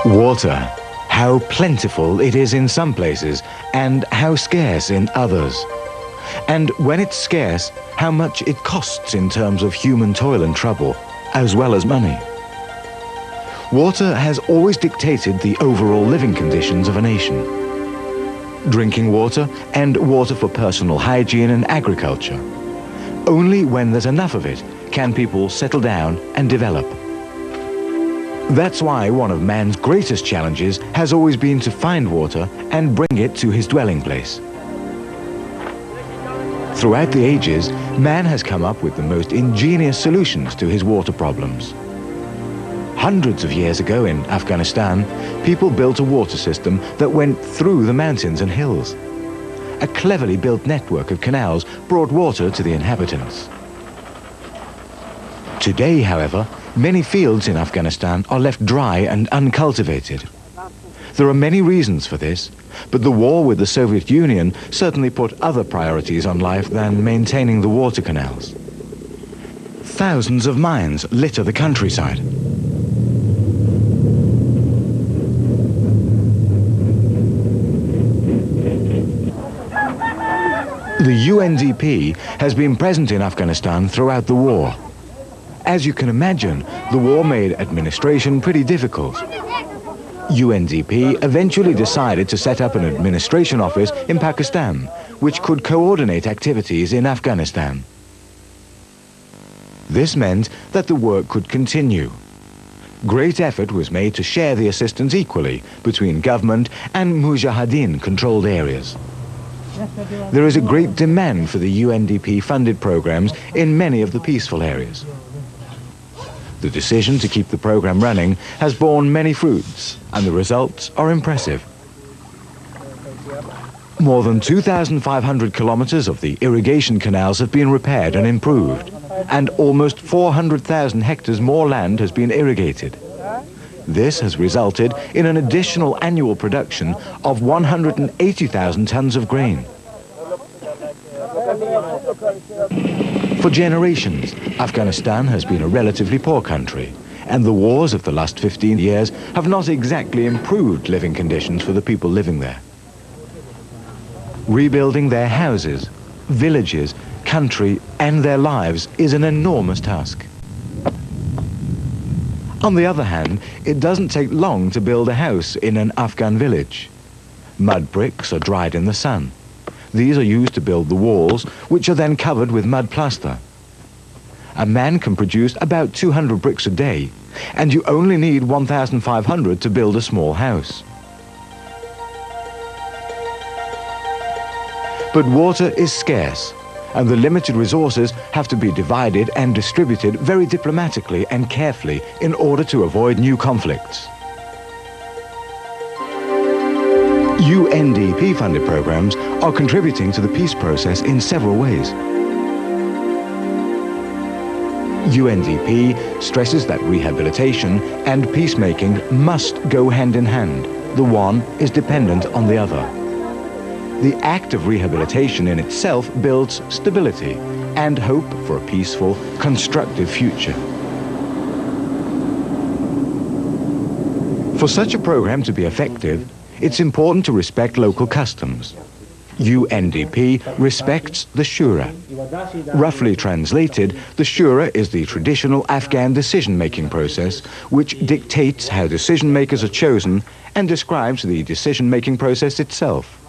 Water, how plentiful it is in some places and how scarce in others. And when it's scarce, how much it costs in terms of human toil and trouble, as well as money. Water has always dictated the overall living conditions of a nation. Drinking water and water for personal hygiene and agriculture. Only when there's enough of it can people settle down and develop. That's why one of man's greatest challenges has always been to find water and bring it to his dwelling place. Throughout the ages, man has come up with the most ingenious solutions to his water problems. Hundreds of years ago in Afghanistan, people built a water system that went through the mountains and hills. A cleverly built network of canals brought water to the inhabitants. Today, however, many fields in Afghanistan are left dry and uncultivated. There are many reasons for this, but the war with the Soviet Union certainly put other priorities on life than maintaining the water canals. Thousands of mines litter the countryside. The UNDP has been present in Afghanistan throughout the war. As you can imagine, the war made administration pretty difficult. UNDP eventually decided to set up an administration office in Pakistan, which could coordinate activities in Afghanistan. This meant that the work could continue. Great effort was made to share the assistance equally between government and Mujahideen-controlled areas. There is a great demand for the UNDP-funded programs in many of the peaceful areas. The decision to keep the program running has borne many fruits, and the results are impressive. More than 2,500 kilometers of the irrigation canals have been repaired and improved, and almost 400,000 hectares more land has been irrigated. This has resulted in an additional annual production of 180,000 tons of grain. For generations, Afghanistan has been a relatively poor country, and the wars of the last 15 years have not exactly improved living conditions for the people living there. Rebuilding their houses, villages, country, and their lives is an enormous task. On the other hand, it doesn't take long to build a house in an Afghan village. Mud bricks are dried in the sun. These are used to build the walls, which are then covered with mud plaster. A man can produce about 200 bricks a day, and you only need 1,500 to build a small house. But water is scarce, and the limited resources have to be divided and distributed very diplomatically and carefully in order to avoid new conflicts. UNDP-funded programs are contributing to the peace process in several ways. UNDP stresses that rehabilitation and peacemaking must go hand in hand. The one is dependent on the other. The act of rehabilitation in itself builds stability and hope for a peaceful, constructive future. For such a program to be effective, it's important to respect local customs. UNDP respects the Shura. Roughly translated, the Shura is the traditional Afghan decision-making process which dictates how decision-makers are chosen and describes the decision-making process itself.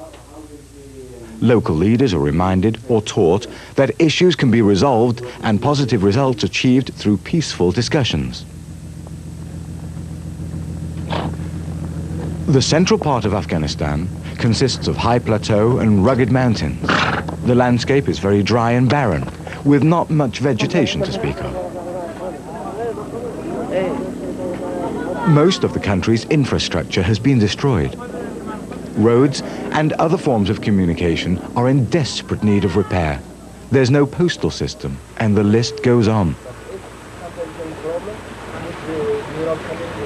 Local leaders are reminded or taught that issues can be resolved and positive results achieved through peaceful discussions. The central part of Afghanistan consists of high plateau and rugged mountains. The landscape is very dry and barren, with not much vegetation to speak of. Most of the country's infrastructure has been destroyed. Roads and other forms of communication are in desperate need of repair. There's no postal system, and the list goes on.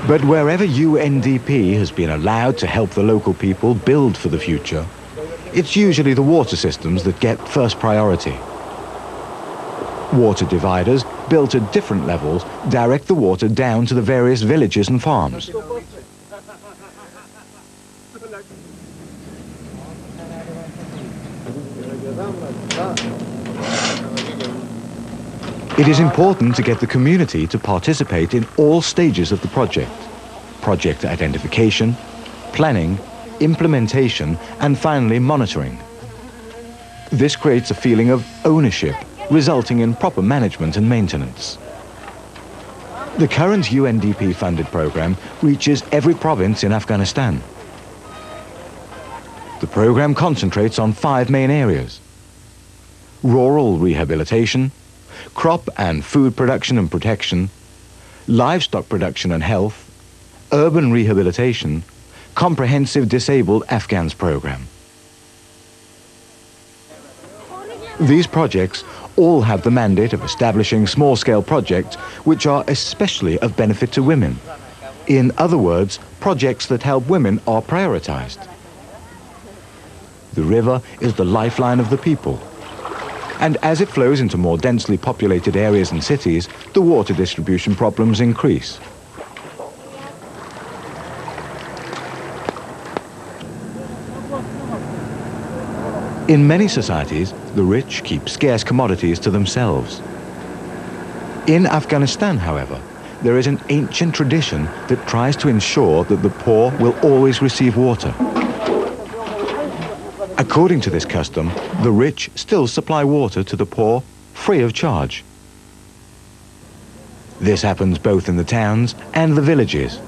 But wherever UNDP has been allowed to help the local people build for the future, it's usually the water systems that get first priority. Water dividers, built at different levels, direct the water down to the various villages and farms. It is important to get the community to participate in all stages of the project. Project identification, planning, implementation, and finally monitoring. This creates a feeling of ownership, resulting in proper management and maintenance. The current UNDP-funded program reaches every province in Afghanistan. The program concentrates on 5 main areas: rural rehabilitation, crop and food production and protection, livestock production and health, urban rehabilitation, comprehensive disabled Afghans program. These projects all have the mandate of establishing small-scale projects which are especially of benefit to women. In other words, projects that help women are prioritized. The river is the lifeline of the people. And as it flows into more densely populated areas and cities, the water distribution problems increase. In many societies, the rich keep scarce commodities to themselves. In Afghanistan, however, there is an ancient tradition that tries to ensure that the poor will always receive water. According to this custom, the rich still supply water to the poor free of charge. This happens both in the towns and the villages.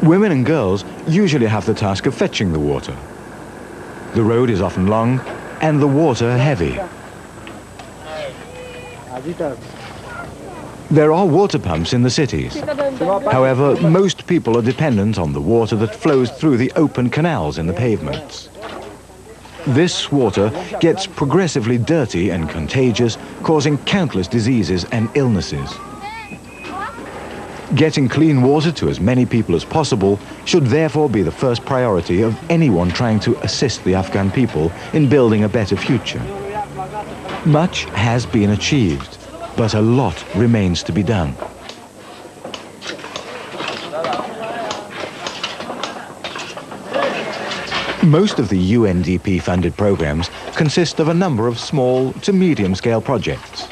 Women and girls usually have the task of fetching the water. The road is often long and the water heavy. There are water pumps in the cities. However, most people are dependent on the water that flows through the open canals in the pavements. This water gets progressively dirty and contagious, causing countless diseases and illnesses. Getting clean water to as many people as possible should therefore be the first priority of anyone trying to assist the Afghan people in building a better future. Much has been achieved, but a lot remains to be done. Most of the UNDP-funded programs consist of a number of small to medium-scale projects.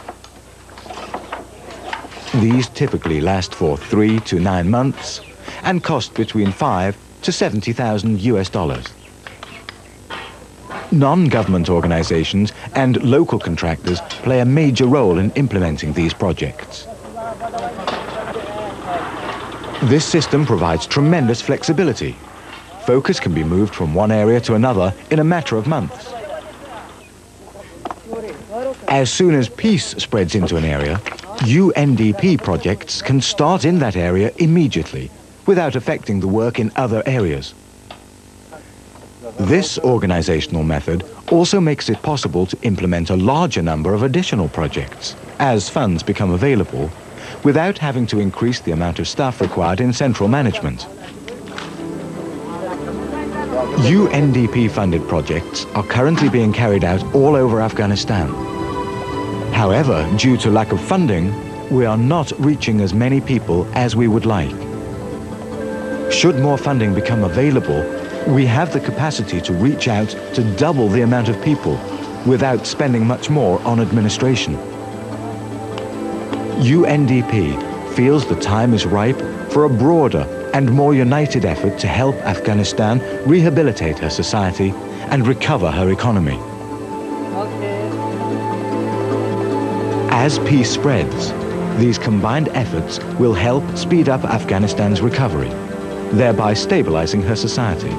These typically last for 3 to 9 months and cost between $5,000 to $70,000. Non-government organizations and local contractors play a major role in implementing these projects. This system provides tremendous flexibility. Focus can be moved from one area to another in a matter of months. As soon as peace spreads into an area, UNDP projects can start in that area immediately, without affecting the work in other areas. This organizational method also makes it possible to implement a larger number of additional projects, as funds become available, without having to increase the amount of staff required in central management. UNDP-funded projects are currently being carried out all over Afghanistan. However, due to lack of funding, we are not reaching as many people as we would like. Should more funding become available, we have the capacity to reach out to double the amount of people without spending much more on administration. UNDP feels the time is ripe for a broader and more united effort to help Afghanistan rehabilitate her society and recover her economy. As peace spreads, these combined efforts will help speed up Afghanistan's recovery, thereby stabilizing her society.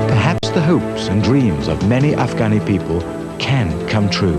Perhaps the hopes and dreams of many Afghani people can come true.